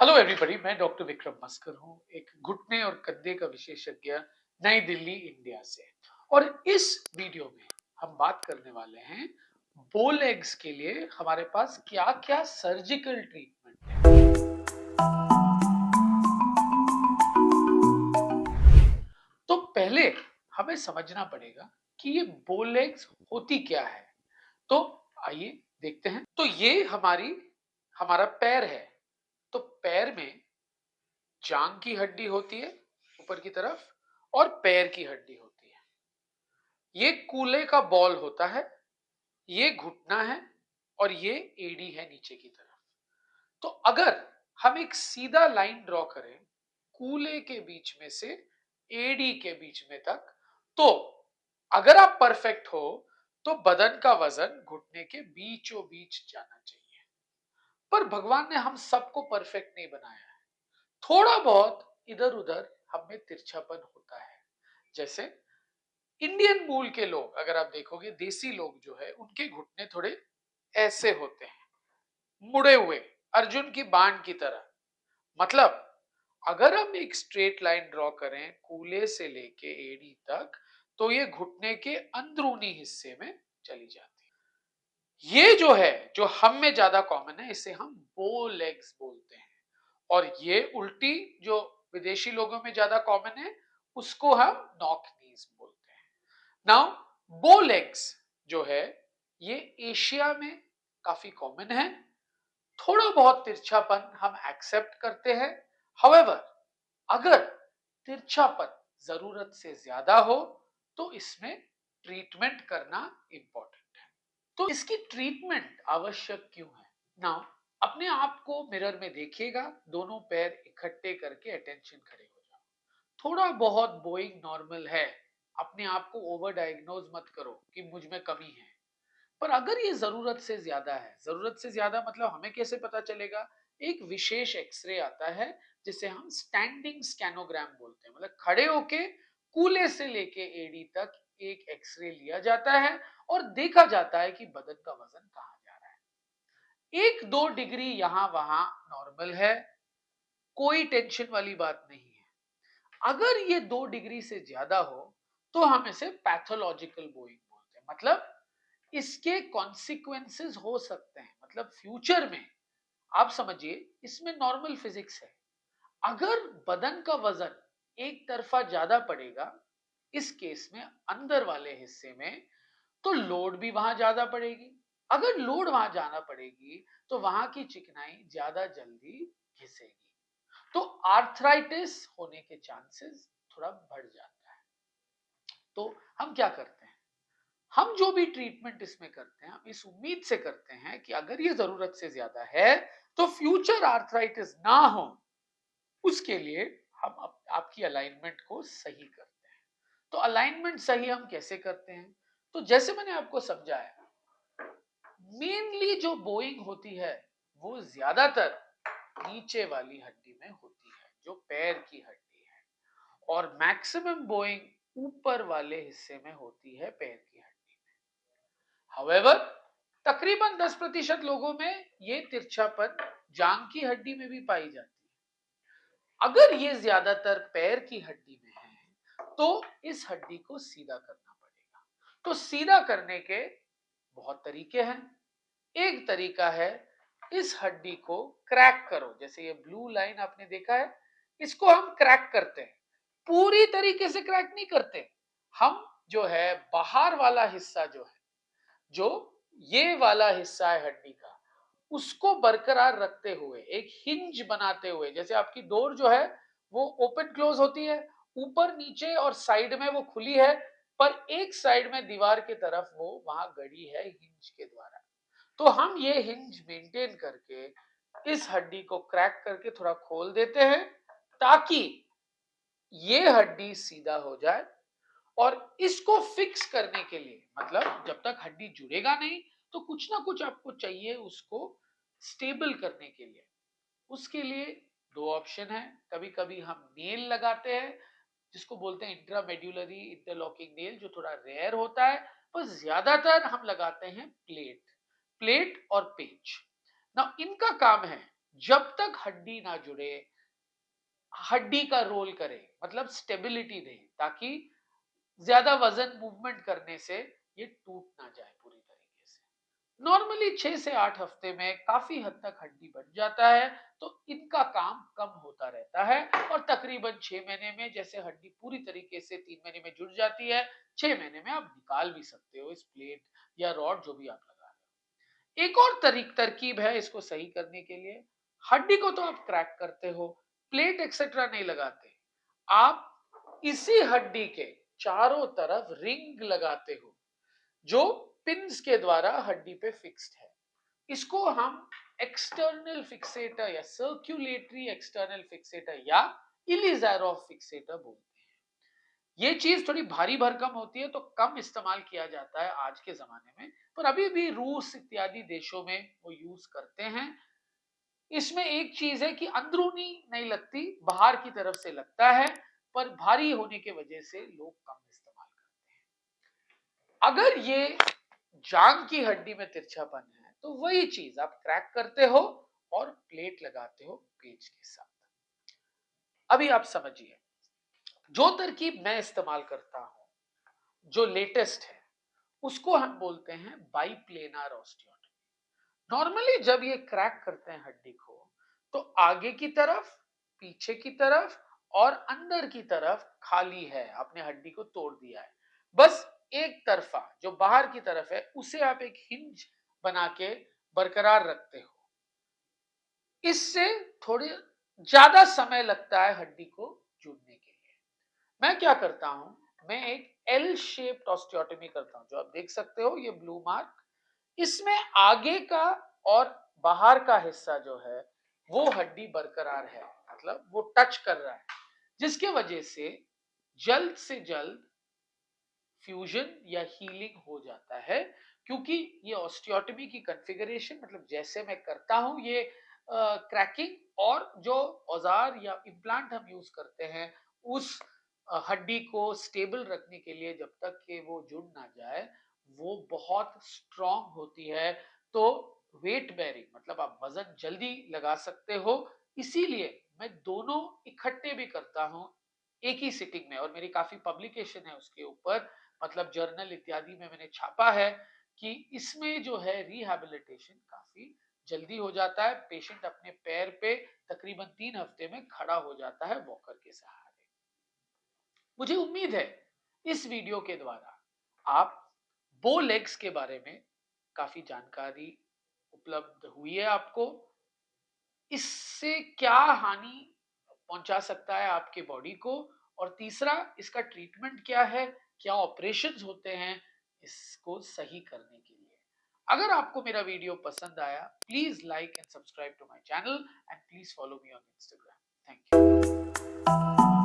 Hello everybody, मैं doctor Vikram मस्कर हूं, एक घुटने और कंधे का विशेषज्ञ नई दिल्ली इंडिया से। और इस वीडियो में हम बात करने वाले हैं बो लेग्स के लिए हमारे पास क्या-क्या सर्जिकल ट्रीटमेंट है। तो पहले हमें समझना पड़ेगा कि ये बो लेग्स होती क्या है। तो आइए देखते हैं। तो ये हमारा पैर है। तो पैर में जांग की हड्डी होती है ऊपर की तरफ और पैर की हड्डी होती है। ये कूले का बॉल होता है, ये घुटना है और ये एड़ी है नीचे की तरफ। तो अगर हम एक सीधा लाइन ड्रॉ करें कूले के बीच में से एड़ी के बीच में तक, तो अगर आप परफेक्ट हो तो बदन का वजन घुटने के बीचों बीच जाना चाहिए। पर भगवान ने हम सबको परफेक्ट नहीं बनाया है। थोड़ा बहुत इधर उधर हम में तिरछापन होता है। जैसे इंडियन मूल के लोग अगर आप देखोगे, देसी लोग जो है उनके घुटने थोड़े ऐसे होते हैं, मुड़े हुए, अर्जुन की बाण की तरह। मतलब अगर हम एक स्ट्रेट लाइन ड्रॉ करें कूले से लेके एड़ी तक, तो ये घुटने के अंदरूनी हिस्से में चली जाती है। ये जो है, जो हम में ज्यादा कॉमन है, इसे हम बो लेग्स बोलते हैं। और ये उल्टी जो विदेशी लोगों में ज्यादा कॉमन है, उसको हम नॉक नीज बोलते हैं। नाउ बो लेग्स जो है ये एशिया में काफी कॉमन है। थोड़ा बहुत तिरछापन हम एक्सेप्ट करते हैं। हाउएवर अगर तिरछापन जरूरत से ज्यादा हो तो इसमें ट्रीटमेंट करना इंपॉर्टेंट है। तो इसकी ट्रीटमेंट आवश्यक क्यों है? नाउ अपने आप को मिरर में देखिएगा, दोनों पैर इकट्ठे करके अटेंशन खड़े हो जाओ। थोड़ा बहुत बोइंग नॉर्मल है। अपने आप को ओवर डायग्नोज मत करो कि मुझ में कमी है। पर अगर ये जरूरत से ज्यादा है, जरूरत से ज्यादा मतलब हमें कैसे पता चलेगा? एक विशेष एक्सरे आता है जिसे हम स्टैंडिंग स्कैनोग्राम बोलते हैं। मतलब खड़े होके कूले से लेके एड़ी तक एक एक्सरे लिया जाता है और देखा जाता है कि बदन का वजन कहां जा रहा है। 1-2 डिग्री यहां वहां नॉर्मल है, कोई टेंशन वाली बात नहीं है। अगर ये 2 डिग्री से ज्यादा हो तो हम इसे पैथोलॉजिकल बोइंग बोलते हैं। मतलब इसके कॉन्सिक्वेंसेस हो सकते हैं। मतलब फ्यूचर में आप समझिए, इसमें नॉर्मल फिजिक्स है। अगर बदन का वजन एक तरफा ज्यादा पड़ेगा, इस केस में अंदर वाले हिस्से में, तो लोड भी वहां ज्यादा पड़ेगी। अगर लोड वहां जाना पड़ेगी तो वहां की चिकनाई ज्यादा जल्दी घिसेगी। तो आर्थराइटिस होने के चांसेस थोड़ा बढ़ जाता है। तो हम क्या करते हैं? हम जो भी ट्रीटमेंट इसमें करते हैं, हम इस उम्मीद से करते हैं कि अगर ये जरूरत से ज्यादा है तो फ्यूचर आर्थराइटिस ना हो, उसके लिए हम आपकी अलाइनमेंट को सही करते हैं। तो अलाइनमेंट सही हम कैसे करते हैं? तो जैसे मैंने आपको समझाया, मेनली जो बोइंग होती है वो ज्यादातर नीचे वाली हड्डी में होती है, जो पैर की हड्डी है। और मैक्सिमम बोइंग ऊपर वाले हिस्से में होती है, पैर की हड्डी में। हाउएवर तकरीबन 10% लोगों में ये तिरछापन जांग की हड्डी में भी पाई जाती है। अगर ये ज्यादातर पैर की हड्डी में है तो इस हड्डी को सीधा करना पड़ेगा। तो सीधा करने के बहुत तरीके हैं। एक तरीका है, इस हड्डी को क्रैक करो। जैसे ये ब्लू लाइन आपने देखा है, इसको हम क्रैक करते हैं। पूरी तरीके से क्रैक नहीं करते हम। जो है बाहर वाला हिस्सा जो है, जो ये वाला हिस्सा है हड्डी का, उसको बरकरार रखते हुए, एक हिंज बनाते हुए, जैसे आपकी डोर जो है वो ओपन क्लोज होती है, ऊपर नीचे और साइड में वो खुली है, पर एक साइड में दीवार की तरफ वो वहां गड़ी है हिंज के द्वारा। तो हम ये हिंज मेंटेन करके इस हड्डी को क्रैक करके थोड़ा खोल देते हैं, ताकि ये हड्डी सीधा हो जाए। और इसको फिक्स करने के लिए, मतलब जब तक हड्डी जुड़ेगा नहीं, तो कुछ ना कुछ आपको चाहिए उसको स्टेबल करने के लिए। उसके लिए दो ऑप्शन है। कभी कभी हम नेल लगाते हैं, जिसको बोलते हैं इंट्रामेड्युलरी इंटरलॉकिंग नेल, जो थोड़ा रेयर होता है। पर ज्यादातर हम लगाते हैं प्लेट और पेच। ना इनका काम है जब तक हड्डी ना जुड़े, हड्डी का रोल करे, मतलब स्टेबिलिटी दे, ताकि ज्यादा वजन मूवमेंट करने से ये टूट ना जाए पूरी तरीके से। नॉर्मली 6 से 8 हफ्ते में काफी हद तक हड्डी बन जाता है, तो इनका काम कम होता रहता है और तकरीबन 6 महीने में, जैसे हड्डी पूरी तरीके से 3 महीने में जुड़ जाती है, 6 महीने में आप निकाल भी सकते हो इस प्लेट या रॉड जो भी आप लगा रहे हो। एक और तरकीब है इसको सही करने के लिए। हड्डी को तो आप क्रैक करते हो, प्लेट एक्सेट्रा नहीं लगाते, आप इसी हड्डी के चारों तरफ रिंग लगाते हो जो पिन्स के द्वारा हड्डी पे फिक्स्ड है। इसको हम एक्सटर्नल फिक्सेटर या सर्कुलेटरी एक्सटर्नल फिक्सेटर या इलिज़ारोव फिक्सेटर बोलते हैं। ये चीज थोड़ी भारी भरकम होती है, तो कम इस्तेमाल किया जाता है आज के जमाने में, पर अभी भी रूस इत्यादि देशों में वो यूज करते हैं। इसमें एक चीज है कि अंदरूनी नहीं लगती, बाहर की तरफ से लगता है, पर भारी होने के वजह से लोग कम इस्तेमाल करते हैं। अगर ये जांग की हड्डी में तिरछापन है, तो वही चीज आप क्रैक करते हो और प्लेट लगाते हो पेज के साथ। अभी आप समझिए, जो तरकीब मैं इस्तेमाल करता हूं, जो लेटेस्ट है, उसको हम बोलते हैं बाइप्लेनर ऑस्टियोटॉमी। नॉर्मली जब ये क्रैक करते हैं हड्डी को, तो आगे की तरफ, पीछे की तरफ और अंदर की तरफ खाली है, आपने हड्डी को तोड़ दिया है। बस एक तरफा जो बाहर की तरफ है, उसे आप एक हिंज बना के बरकरार रखते हो। इससे थोड़े ज्यादा समय लगता है हड्डी को जुड़ने के लिए। मैं क्या करता हूं, मैं एक एल शेप्ड ऑस्टियोटॉमी करता हूं, जो आप देख सकते हो, ये ब्लू मार्क। इसमें आगे का और बाहर का हिस्सा जो है वो हड्डी बरकरार है, मतलब वो टच कर रहा है, जिसके वजह से जल्द फ्यूजन या हीलिंग हो जाता है। क्योंकि ये ऑस्टियोटॉमी की कॉन्फ़िगरेशन, मतलब जैसे मैं करता हूं, ये क्रैकिंग और जो औजार या इम्प्लांट हम यूज करते हैं, उस हड्डी को स्टेबल रखने के लिए, जब तक कि वो जुड़ ना जाए, वो बहुत स्ट्रांग होती है। तो वेट बेरिंग, मतलब आप वजन जल्दी लगा सकते हो। इसीलिए मैं दोनों इकट्ठे भी करता हूं एक ही सिटिंग में, और मेरी काफी पब्लिकेशन है उसके ऊपर, मतलब जर्नल इत्यादि में मैंने छापा है कि इसमें जो है रिहैबिलिटेशन काफी जल्दी हो जाता है। पेशेंट अपने पैर पे तकरीबन 3 हफ्ते में खड़ा हो जाता है वॉकर के सहारे। मुझे उम्मीद है इस वीडियो के द्वारा आप बो लेग्स के बारे में काफी जानकारी उपलब्ध हुई है आपको। इससे क्या हानि पहुंचा सकता है आपके बॉडी को, और तीसरा, इसका ट्रीटमेंट क्या है, क्या ऑपरेशंस होते हैं इसको सही करने के लिए। अगर आपको मेरा वीडियो पसंद आया, please like and subscribe to my channel and please follow me on Instagram. Thank you.